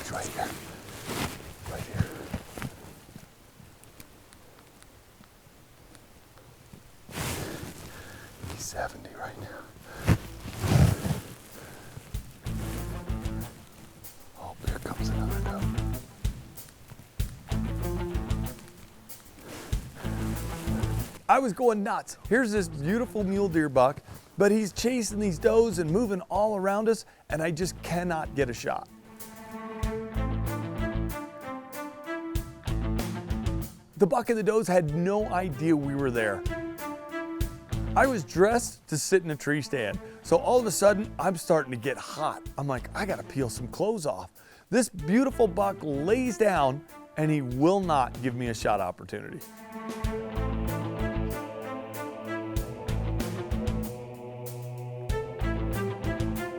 He's right here. Right here. He's 70 right now. Oh, here comes another doe. I was going nuts. Here's this beautiful mule deer buck, but he's chasing these does and moving all around us, and I just cannot get a shot. The buck and the does had no idea we were there. I was dressed to sit in a tree stand, so all of a sudden I'm starting to get hot. I'm like, I gotta peel some clothes off. This beautiful buck lays down and he will not give me a shot opportunity.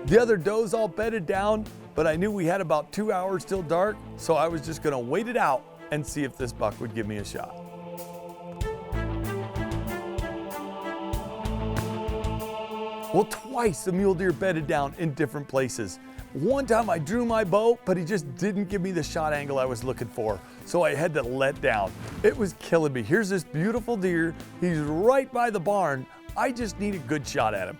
The other does all bedded down, but I knew we had about 2 hours till dark, so I was just gonna wait it out and see if this buck would give me a shot. Well, twice the mule deer bedded down in different places. One time I drew my bow, but he just didn't give me the shot angle I was looking for, so I had to let down. It was killing me. Here's this beautiful deer. He's right by the barn. I just need a good shot at him.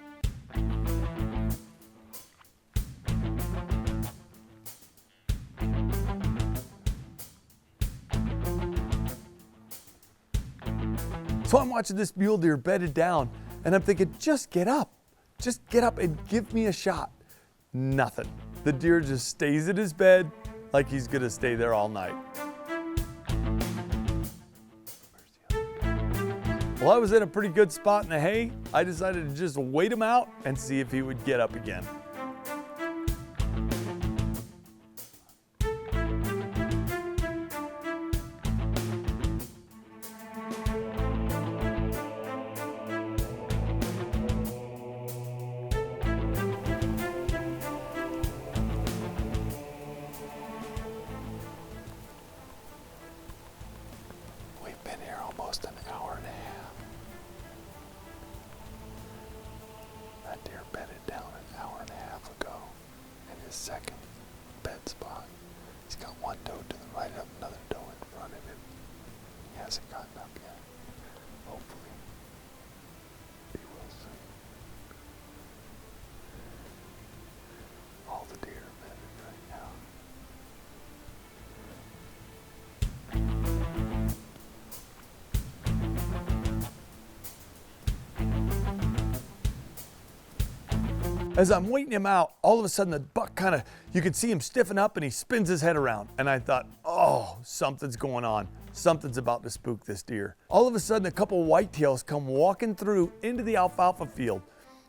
So I'm watching this mule deer bedded down, and I'm thinking, just get up and give me a shot. Nothing. The deer just stays in his bed like he's gonna stay there all night. Well, I was in a pretty good spot in the hay. I decided to just wait him out and see if he would get up again. Been here almost an hour and a half. That deer bedded down an hour and a half ago in his second bed spot. He's got one doe to the right of him, another doe in front of him. He hasn't gotten up yet. Hopefully, he will soon. All the deer are bedded right now. As I'm waiting him out, all of a sudden the buck you could see him stiffen up and he spins his head around. And I thought, oh, something's going on. Something's about to spook this deer. All of a sudden, a couple whitetails come walking through into the alfalfa field.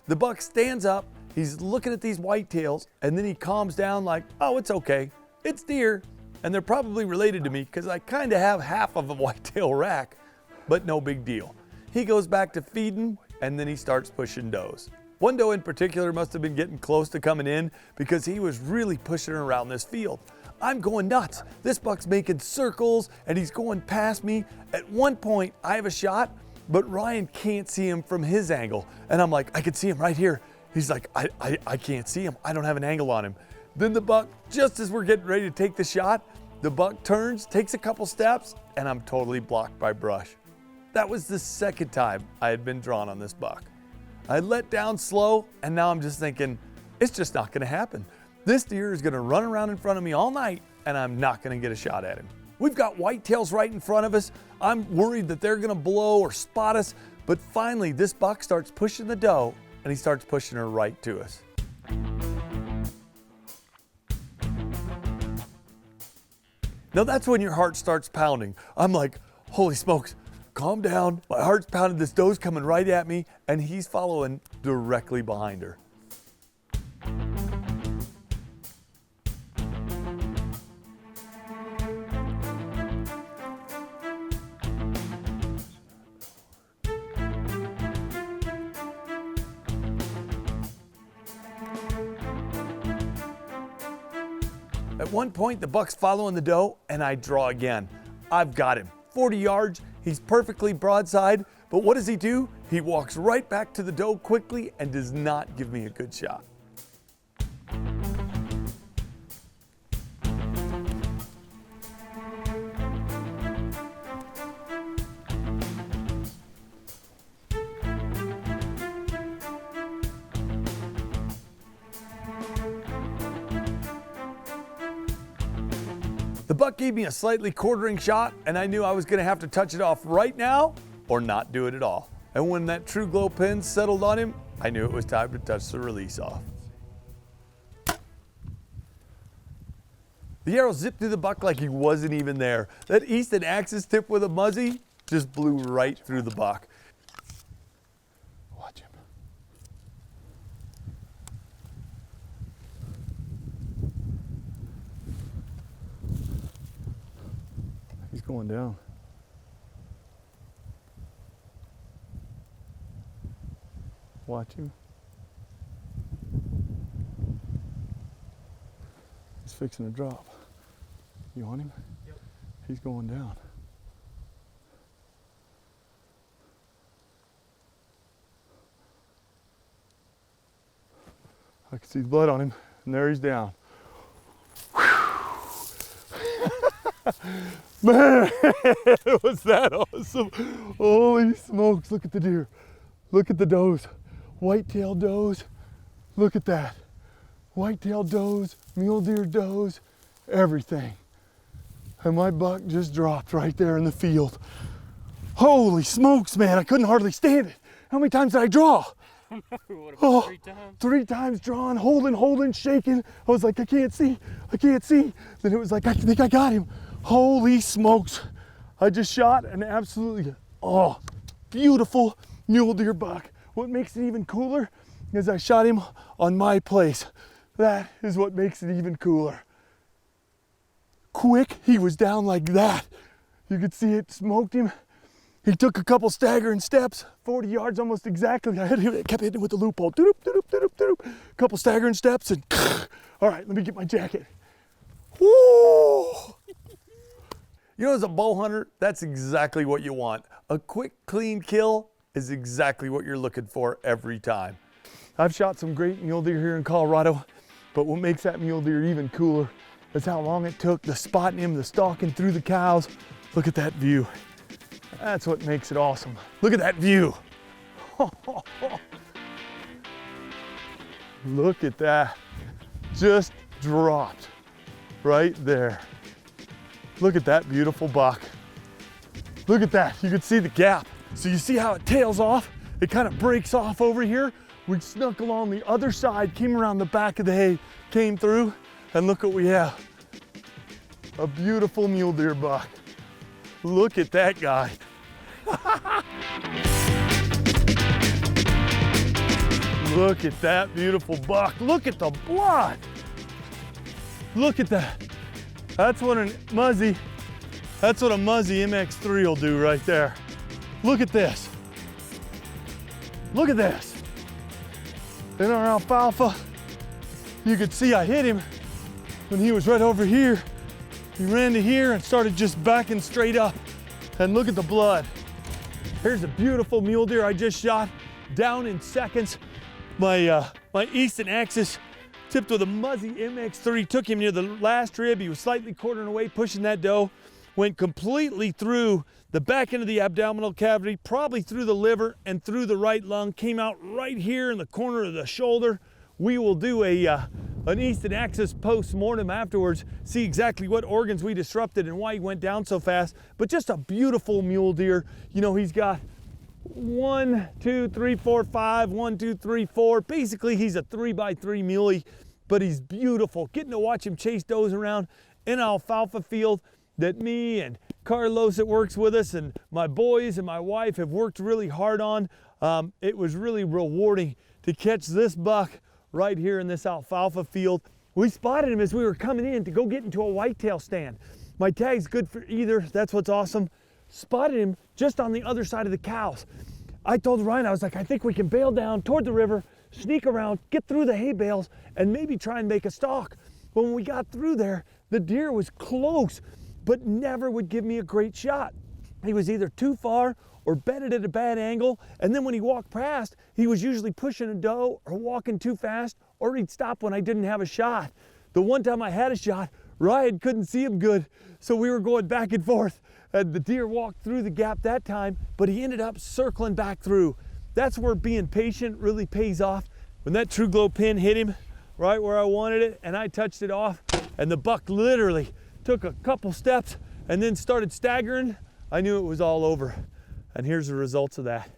The buck stands up, he's looking at these whitetails, and then he calms down like, oh, it's okay. It's deer, and they're probably related to me because I kind of have half of a whitetail rack, but no big deal. He goes back to feeding, and then he starts pushing does. One doe in particular must have been getting close to coming in because he was really pushing her around this field. I'm going nuts. This buck's making circles and he's going past me. At one point, I have a shot, but Ryan can't see him from his angle. And I'm like, I can see him right here. He's like, I can't see him. I don't have an angle on him. Then the buck, just as we're getting ready to take the shot, the buck turns, takes a couple steps, and I'm totally blocked by brush. That was the second time I had been drawn on this buck. I let down slow, and now I'm just thinking, it's just not gonna happen. This deer is gonna run around in front of me all night, and I'm not gonna get a shot at him. We've got whitetails right in front of us. I'm worried that they're gonna blow or spot us, but finally this buck starts pushing the doe, and he starts pushing her right to us. Now that's when your heart starts pounding. I'm like, holy smokes. Calm down, my heart's pounding, this doe's coming right at me, and he's following directly behind her. At one point, the buck's following the doe, and I draw again. I've got him. 40 yards, he's perfectly broadside, but what does he do? He walks right back to the doe quickly and does not give me a good shot. The buck gave me a slightly quartering shot, and I knew I was gonna have to touch it off right now or not do it at all. And when that true glow pin settled on him, I knew it was time to touch the release off. The arrow zipped through the buck like he wasn't even there. That Easton axis tip with a muzzy just blew right through the buck. Watch him. He's going down. Watch him. He's fixing to drop. You want him? Yep. He's going down. I can see the blood on him, and there he's down. Man, was that awesome. Holy smokes, look at the deer. Look at the does. White-tailed does. Look at that. White-tailed does, mule deer does, everything. And my buck just dropped right there in the field. Holy smokes, man, I couldn't hardly stand it. How many times did I draw? What, about 3 times? 3 times drawn, holding, shaking. I was like, I can't see. Then it was like, I think I got him. Holy smokes. I just shot an absolutely, beautiful mule deer buck. What makes it even cooler is I shot him on my place. That is what makes it even cooler. Quick, he was down like that. You could see it smoked him. He took a couple staggering steps, 40 yards almost exactly. I kept hitting him with the loophole. Couple staggering steps and all right, let me get my jacket. Woo! You know, as a bow hunter, that's exactly what you want. A quick, clean kill is exactly what you're looking for every time. I've shot some great mule deer here in Colorado, but what makes that mule deer even cooler is how long it took the spotting him, the stalking through the cows. Look at that view. That's what makes it awesome. Look at that view. Look at that. Just dropped right there. Look at that beautiful buck. Look at that. You can see the gap. So you see how it tails off? It kind of breaks off over here. We snuck along the other side, came around the back of the hay, came through, and look what we have. A beautiful mule deer buck. Look at that guy. Look at that beautiful buck. Look at the blood. Look at that. That's what a muzzy MX3 will do right there. Look at this. Look at this. In our alfalfa, you could see I hit him when he was right over here. He ran to here and started just backing straight up. And look at the blood. Here's a beautiful mule deer I just shot, down in seconds. My Easton axis tipped with a muzzy MX3, took him near the last rib. He was slightly quartering away, pushing that doe, went completely through the back end of the abdominal cavity, probably through the liver and through the right lung, came out right here in the corner of the shoulder. We will do an Easton axis post-mortem afterwards, see exactly what organs we disrupted and why he went down so fast, but just a beautiful mule deer. You know, he's got 1, 2, 3, 4, 5, 1, 2, 3, 4. Basically, he's a 3x3 muley, but he's beautiful. Getting to watch him chase does around in an alfalfa field that me and Carlos that works with us and my boys and my wife have worked really hard on. It was really rewarding to catch this buck right here in this alfalfa field. We spotted him as we were coming in to go get into a whitetail stand. My tag's good for either, that's what's awesome. Spotted him just on the other side of the cows. I told Ryan, I was like, I think we can bail down toward the river, sneak around, get through the hay bales, and maybe try and make a stalk. But when we got through there, the deer was close, but never would give me a great shot. He was either too far or bedded at a bad angle, and then when he walked past, he was usually pushing a doe or walking too fast, or he'd stop when I didn't have a shot. The one time I had a shot, Ryan couldn't see him good, so we were going back and forth. And the deer walked through the gap that time, but he ended up circling back through. That's where being patient really pays off. When that true glow pin hit him right where I wanted it, and I touched it off, and the buck literally took a couple steps and then started staggering, I knew it was all over. And here's the results of that.